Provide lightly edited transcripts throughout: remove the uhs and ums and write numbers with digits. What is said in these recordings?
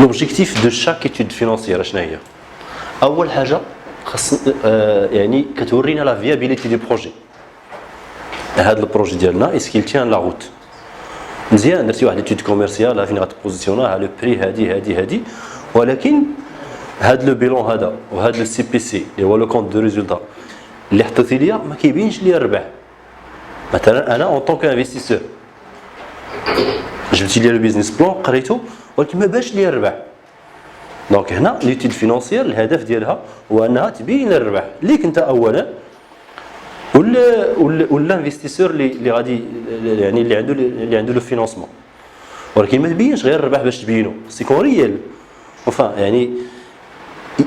لوبجيكتيف دو شاك ايتود فينونسيير شنو هي؟ اول حاجه خاص يعني كتورينا لا فيابيليتي دو بروجي. هذا البروجي ديالنا اسكيل تيان لا روت مزيان. درتي واحد ايتود كوميرسيال فين غتبوزيسيونها لو بري هادي ولكن هذا لو بيلون هذا وهذا لو سي بي سي اللي هو لو كونت دو ريزولتا اللي حطيتي ليا ما كيبينش ليا الربح. مثلا انا اون طونك انفستيسور جبتي لي البيزنس بلان قريته ولكن ما باش ليا الربح. دونك هنا ليتيد فينونسيير الهدف ديالها هو انها تبين الربح ليك انت اولا ولا انفستيسور اللي غادي يعني اللي عنده لو فينونسمون، ولكن ما تبينش غير الربح باش تبينو سي كون ريال وفا يعني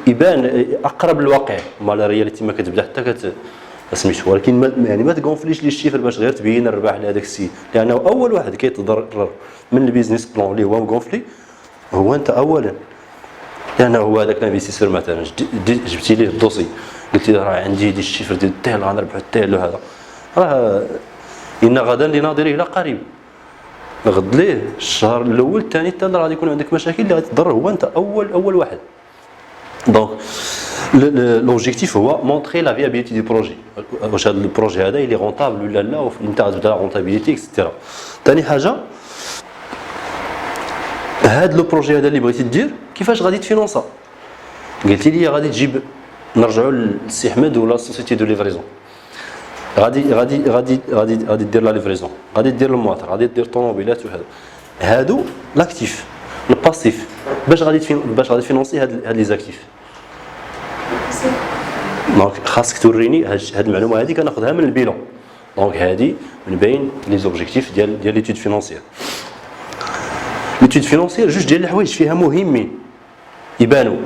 يبان اقرب للواقع. مال الرياليتي ما كتبدا حتى سميتو، ولكن ما تغونفليش لي الشيفر باش غير تبين الربح لهذاك السيد، لانه اول واحد كيتضرر من البيزنس بلان اللي هو مغونفلي هو انت اولا. لانه هو هذاك الانفستيسور مثلا جبتي ليه الدوسي قلتي له راه عندي دي الشيفر ديال التيل غنربحوا التيل وهذا راه ان غدا لناظره الى قريب غد ليه الشهر الاول الثاني الثالث غادي يكون عندك مشاكل اللي غتضر هو انت اول واحد. دونك لوبجيكتيف هو مونطري لا فيابيليتي دو بروجي، واش هذا البروجي هذا اللي رونطابل ولا لا وانت غتبدا رونطابيليتي اكسترا. ثاني حاجه هذا لو بروجي هذا اللي بغيتي دير كيفاش غادي تفينونسا. قلتي لي غادي تجيب نرجعوا للسي احمد ولا سوسيتي دو ليفريزون غادي دير لا ليفريزون غادي دير المواطر غادي دير طوموبيلات وهذا هادو لاكتيف. الباسيف باش غادي تفينونسي هاد لي زاكتيف. دونك خاصك توريني هاد المعلومه هذه كناخذها من البيلون. دونك هذه من بين لي زوبجيكتيف ديال ليتود فينونسيير. ليتود فينونسيير جوج ديال الحوايج فيها مهمين يبانوا.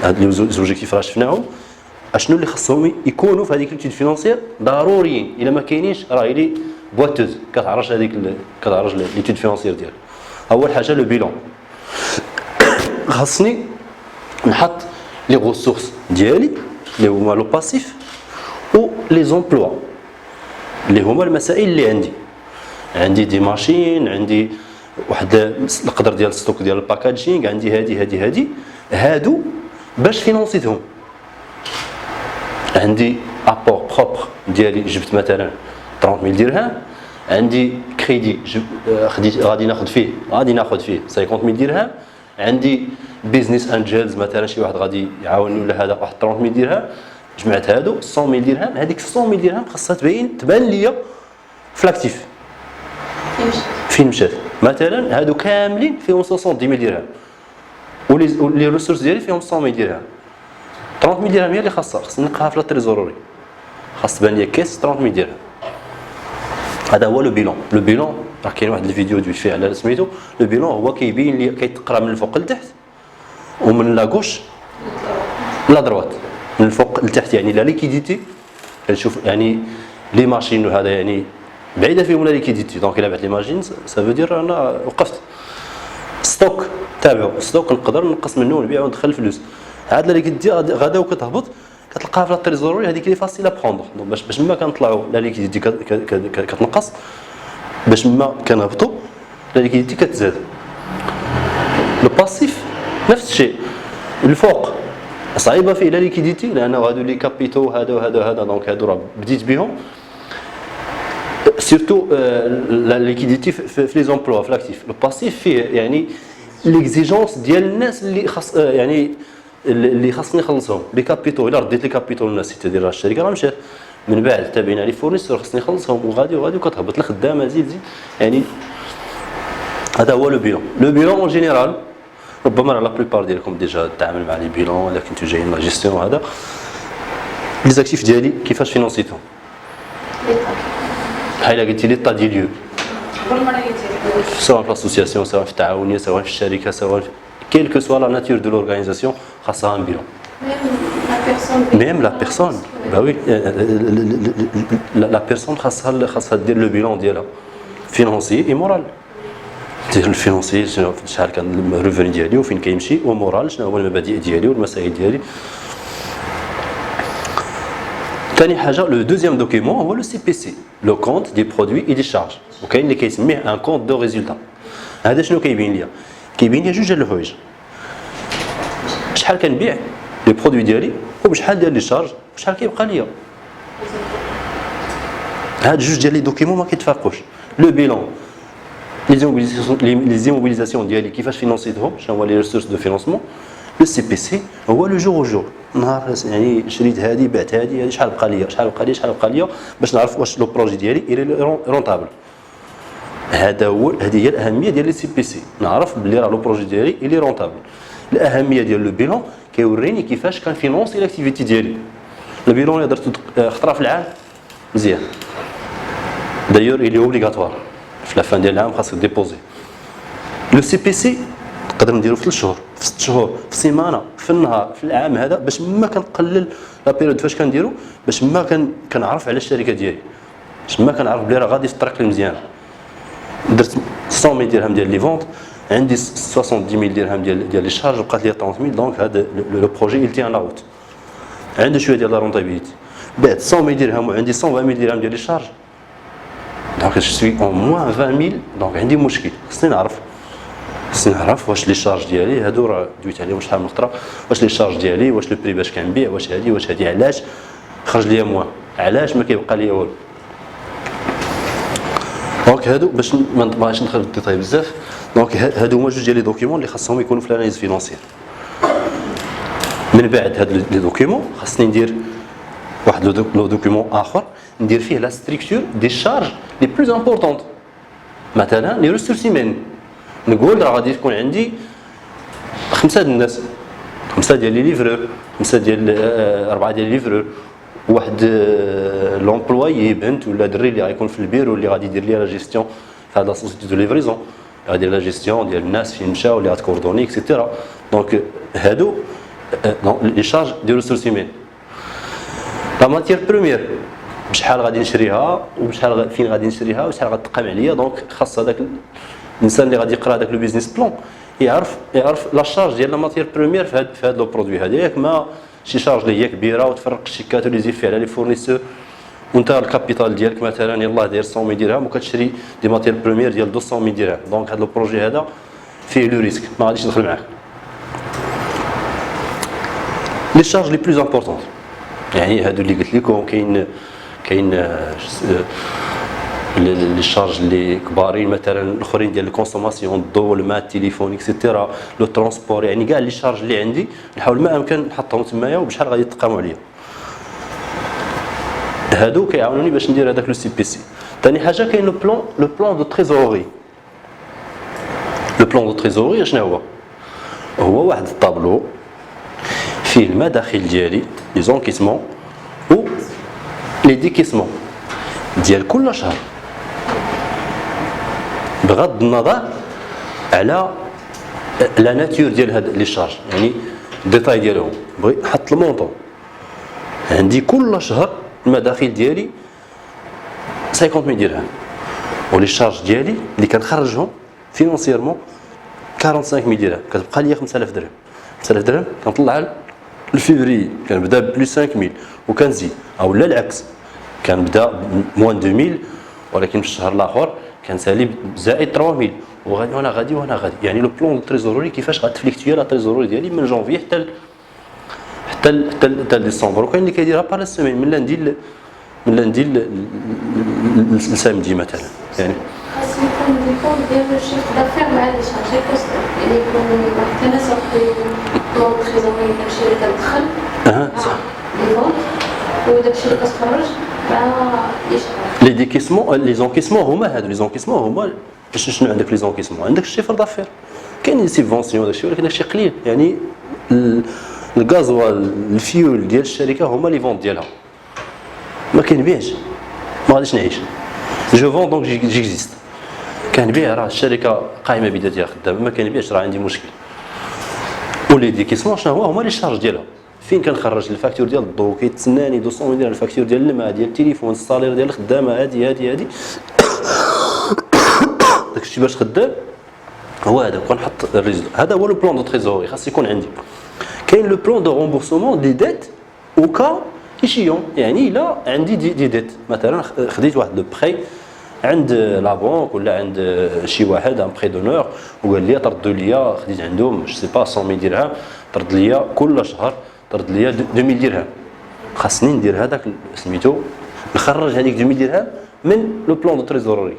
هاد لي زوبجيكتيف راه شفناهم اشنو اللي خصهم يكونوا في هذيك ليتود فينونسيير ضروريين. الا ما كاينينش راه لي بواتوز كتعرج ليتود فينونسيير ديالك. اول حاجه لو بيلون خاصني نحط لي ريسورس ديالي اللي هما لو باسيف و لي زومبلوا اللي هما المسائل اللي عندي دي ماشين، عندي واحد القدر ديال الستوك ديال الباكاجينغ، عندي هادي هادو باش فينونسيتهم. عندي ابور بروبر ديالي جبت مثلا 30000 درهم، عندي كريدي غادي ناخذ فيه 50000 درهم، عندي بيزنس انجلز مثلا شي واحد غادي يعاونني ولا هذا واحد 30000 درهم، جمعت هادو 100000 درهم. هذيك 100000 درهم خاصها تبان ليا في الاكتيف فين مشات. مثلا هادو كاملين فيهم 70000 درهم ولي ريسورس ديالي فيهم 100000 درهم. 30000 درهم هي اللي خاصني نلقاها في لا تريزوروري، خاص تبان ليا كيس 30000 درهم. هذا هو لو بيلون. لو بيلون راه كاين واحد الفيديو دويت فيه على سميتو لو بيلون. هو كيبين لي كيتقرا من الفوق لتحت ومن لا غوش لا دروات، من الفوق لتحت يعني لا ليكيديتي كنشوف يعني لي ماشين وهذا يعني بعيده فيهم لا ليكيديتي. دونك الا بعت لي ماشين سا فو دير انا وقفت. ستوك تابعو ستوك نقدر نقص منه ونبيع وندخل فلوس. هاد لا ليكيديتي غدا وكتهبط كتلقاها في لا تريزوري هذيك اللي فاسيل ا بروندر. دونك باش ما كنطلعوا لا ليكيديتي كتنقص، باش ما كنهبطوا لا ليكيديتي كتزاد. لو باسيف نفس الشيء. الفوق صعيبه فيه لا ليكيديتي لانه هادو لي كابيتو هذا دونك هادو راه بديت بهم سيرتو لا ليكيديتي في لي زومبلوا في الاكتيف. لو باسيف فيه يعني ليكزيجونس ديال الناس اللي خاص يعني اللي خاصني نخلصهم لي كابيتو. الا رديت لي كابيتو للناس تدير الشركه راه مشات من بعد تابعين على فورنيسور خاصني نخلصهم وغادي وكتهبط الخدامه زيد يعني. هذا هو لو بيلون. لو بيلون اون جينيرال ربما لا بليبار ديالكم ديجا تعامل مع لي بيلون ولا كنتو جايين لا جيستيون وهذا. لي زاكتيف ديالي كيفاش فينونسيتهم بحال قلتي لي طا ديال ليو سواء في لاسوسياسيون سواء في التعاونيه سواء في الشركه سواء كيل كو سوا لا ناتور دو لورغانيزاسيون خاصها ان بيلون. ميم لا بيرسون با وي لا بيرسون خاصها دير لو بيلون ديالها فينونسي اي مورال. دير الفينونسي شحال كان الريفوني ديالي وفين كيمشي ومورال شنو هما المبادئ ديالي والمسائل ديالي. ثاني حاجه لو دوزيام دوكيمون هو لو سي بي سي لو كونت دي برودوي اي دي شارج، وكاين اللي كيسميه ان كونت دو ريزولتا. هذا شنو كيبين ليا؟ كيبين ليا جوج ديال الحوايج. شحال كنبيع لي برودوي ديالي وبشحال ديال لي شارج وشحال كيبقى ليا. هاد جوج ديال لي دوكيمون ما كيتفرقوش. لو بيلون لي زيموبيليزاسيون ديالي كيفاش فينونسيتهم، شنو هو لي ريسورس دو فينونسمون. لو سي بي سي هو لو جور او جور، نهار يعني شريت هادي بعت هادي شحال بقى ليا شحال بقى ليا شحال بقى ليا باش نعرف واش لو بروجي ديالي الى رونطابل. هذا هو، هذه هي الاهميه ديال لي سي بي سي، نعرف بلي راه لو بروجي ديالي الى رونطابل. الاهميه ديال لو بيلون كيوريني كيفاش كنفينونسي لاكتيفيتي ديالي. البيلون اللي درت خطره في العام مزيان، دايور الي اوبليغاتوار في لا فان ديال العام خاصك ديبوزي. لو سي بي سي نقدر نديرو في 3 شهور، في 6 شهور، في سيمانه، في النهار، في العام هذا، باش ما كنقلل لا بيريود فاش كنديرو، باش ما كنعرف على الشركه ديالي، باش ما كنعرف بلي راه غادي في الطريق اللي مزيانه. درت 100,000 درهم ديال لي فونت، عندي 70,000 درهم ديال لي شارج، بقات لي 30,000. دونك هذا لو بروجي il tient la route، عنده شويه ديال لا رونطابيليتي. بعت 100,000 درهم وعندي 120,000 درهم ديال لي شارج، دونك جو سوي اون موان 20,000. دونك عندي مشكل، خصني نعرف واش لي شارج ديالي هادو راه دويت عليهم شحال من خطره، واش لي شارج ديالي، واش لو بري باش كنبيع، واش هادي علاش خرج ليا موان، علاش ما كيبقى ليا والو. دونك هادو باش ما نبغيش ندخل في الديتاي بزاف. دونك هادو هما جوج ديال لي دوكيمون اللي خاصهم يكونوا في الاناليز فينونسيير. من بعد هاد لي دوكيمون خاصني ندير واحد لو دوكيمون اخر ندير فيه لا ستركتور دي شارج لي بلوز امبورطونط. مثلا لي ريسورس هيومان، نقول راه غادي تكون عندي 5 ديال الناس، 5 ديال لي ليفرور، 5 ديال 4 ديال لي ليفرور، واحد لومبلويي بنت ولا دري اللي غيكون في البيرو اللي غادي يدير لي لا جيستيون في هاد لا سوسيتي دو ليفريزون، غادي يدير لا جيستيون ديال الناس فين مشاو اللي غتكوردوني اكسيتيرا. دونك هادو لي شارج ديال ريسورس هيومان. لا ماتيير بروميير بشحال غادي نشريها وبشحال فين غادي نشريها وشحال غتقام عليا. دونك خاص هذاك الانسان اللي غادي يقرا هذاك لو بيزنس بلان يعرف لا شارج ديال لا ماتيير بروميير في هذا لو برودوي هذا، ياك ما شي شارج اللي هي كبيره وتفرق الشيكات ولي زيفي على لي فورنيسور، وانت الكابيتال ديالك مثلا يلاه داير 100,000 درهم وكتشري دي ماتيير بروميير ديال 200,000 درهم. دونك هذا لو بروجي هذا فيه لو ريسك، ما غاديش ندخل معاك. لي شارج لي بلوز امبورطون يعني هادو اللي قلت لكم، كاين لي شارج اللي كبارين مثلا، الاخرين ديال الكونسوماسيون، الضوء، الماء، التليفون اكسيتيرا، لو ترونسبور، يعني كاع لي شارج اللي عندي نحاول ما امكن نحطهم تمايا وبشحال غادي يتقاموا عليا. هادو كيعاونوني باش ندير هذاك لو سي بي سي. ثاني حاجه كاين لو بلان دو تريزوري. لو بلان دو تريزوري شنو هو واحد الطابلو فيه المداخل ديالي لي زونكيسمون و لي ديكيسمون ديال كل شهر، بغض النظر على لا ناتور ديال هاد لي شارج، يعني الديتاي ديالهم. بغي نحط المونطون عندي كل شهر المداخل ديالي 50,000 درهم، ولي شارج ديالي اللي كنخرجهم فينونسيرمون 45,000 درهم، كتبقى لي 5,000 درهم. 5,000 درهم كنطلع الفيفري كنبدا بلس 5,000 وكنزيد، او لا العكس كنبدا موان 2,000 ولكن في الشهر الاخر كنسالي زائد 3,000 وغادي وانا غادي. يعني لو بلون تريزوري كيفاش غتفليكتوي لا تريزوري ديالي من جونفي حتى ديسمبر. وكاين اللي كيديرها بار سيمين من لاندي لسامدي مثلا. يعني خاص يكون ديكور ديال الشيخ دافير مع لي شارجي كوست، يعني يكون واحد التناسق بين بلون تريزوري داكشي اللي كندخل لي فونت وداكشي اللي كتخرج مع لي شارج. لي ديكيسمون لي زونكيسمون هما هادو. لي زونكيسمون هما شنو عندك لي زونكيسمون؟ عندك الشيفر دافير، كاين لي سيبفونسيون داكشي، ولكن داكشي قليل. يعني الغازوال الفيول ديال الشركه هما لي فونت ديالها، ما كنبيعش ما غاديش نعيش. جو فون دونك جيكزيست، كنبيع راه الشركه قائمه بذاتها خدامه، ما كنبيعش راه عندي مشكل. ولي ديكيسمون شنو هما لي شارج ديالها، فين كنخرج الفاكتور ديال الضوء كيتسناني 200 درهم، الفاكتور ديال الماء ديال التليفون، الصالير ديال الخدامه، هادي داكشي باش خدام هو هذا. كنحط الريزو، هذا هو لو بلان دو تريزوري خاص يكون عندي. كاين لو بلان دو رومبورسمون دي ديت او كا ايشيون، يعني الا عندي دي ديت مثلا خديت واحد لو بخي عند لا بنك ولا عند شي واحد ان بري دونور وقال لي تردوا لي، خديت عندهم جو سي با 100,000 درهم، ترد لي كل شهر ترد لي 2000 درهم. خاصني ندير هذاك سميتو نخرج هذيك 2000 درهم من لو بلان دو تريزوري.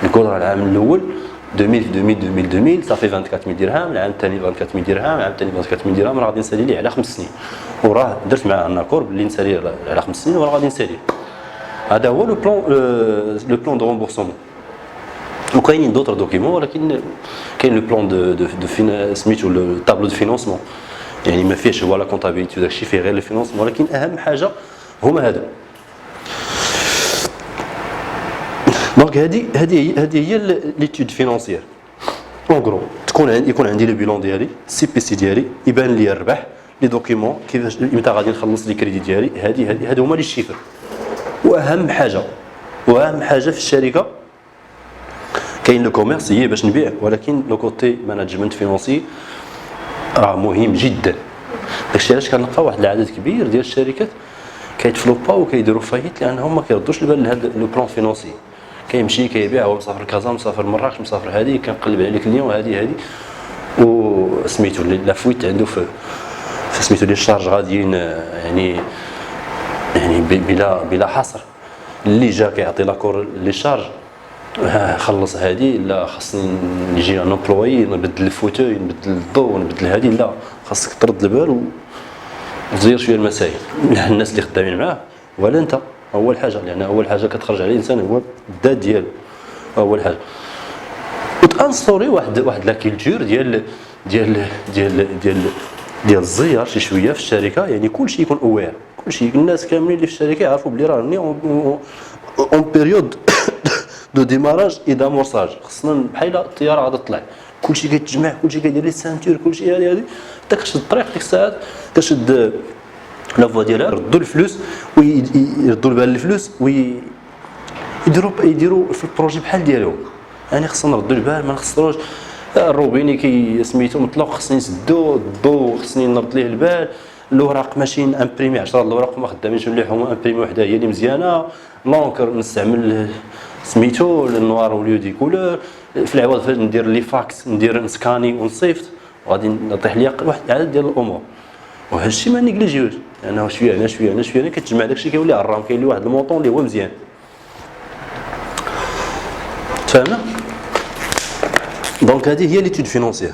نقول راه العام الاول 2000 صافي 24000 درهم، العام الثاني 24000 درهم، العام الثاني 24000 درهم، راه غادي نسالي ليه على 5 سنين، وراه درت معاه ان اكور باللي نسالي على 5 سنين وراه غادي نسالي. هذا هو لو بلان دو رومبورسمون. وكاينين دوطر دوكيمون، ولكن كاين لو بلان دو سميتو لو طابلو دو فينونسمون، يعني ما فيهش هو لا كونتابيليتي وداكشي، فيه غير لو فينونسمون، ولكن اهم حاجه هما هادو. دونك هذه هي ليتود فينونسيير. اون غرو يكون عندي لو بيلون ديالي، السي بي سي ديالي، يبان لي الربح، لي دوكيمون كيفاش متى غادي نخلص لي كريدي ديالي، هادو هما لي شيفر. واهم حاجه في الشركه كاين لو كوميرس هي باش نبيع، ولكن لو كوتي ماناجمنت فينونسي راه مهم جدا. داكشي علاش كنلقى واحد العدد كبير ديال الشركات كيتفلوبا وكيديروا فايت لانهم ما كيردوش البال لهذا لو بلان فينونسي. كيمشي كيبيع، هو مسافر كازا، مسافر مراكش، مسافر هذه، كنقلب على الكليون هذه وسميتو لا فويت عنده في سميتو لي الشارج غاديين يعني بلا حصر. اللي جا كيعطي لاكور لي شارج خلص هذه، لا خاصني نجي ان امبلوي نبدل الفوتوي، نبدل الضوء، نبدل هذه، لا خاصك ترد البال وتزير شويه المسائل الناس اللي خدامين معاه ولا انت. اول حاجه، لان اول حاجه كتخرج على الانسان هو الذات ديالو اول حاجه. وتانستوري واحد لا كولتور ديال الزيار شي شويه في الشركه، يعني كلشي يكون اوير، كلشي الناس كاملين اللي في الشركه يعرفوا بلي راني اون بيريود دو ديماراج اي دامورساج، خصنا بحال الطياره غادا تطلع، كلشي كيتجمع، كلشي كيدير لي سانتور، كلشي هذه حتى كتشد الطريق ديك الساعات، كتشد لا فوا ديالها، يردوا الفلوس ويردوا البال الفلوس يديروا في البروجي بحال ديالهم. يعني خصنا نردوا البال، ما نخسروش الروبيني كي سميتو مطلق، خصني نسدو الضو، خصني نرد ليه البال، الاوراق ماشي امبريمي 10 الاوراق ما خدامينش مليح، امبريمي وحده هي اللي مزيانه، لونكر نستعمل سميتو النوار وليو دي كولور، في العوض ندير لي فاكس، ندير نسكاني ونصيفط، وغادي نطيح ليا واحد العدد ديال الامور. وهذا الشيء ما نيجليجيوش، لانه شويه كتجمع داكشي كيولي عرام، كاين لي واحد الموطون اللي هو مزيان. تفهمنا؟ دونك هذه هي ليتود فينونسيير.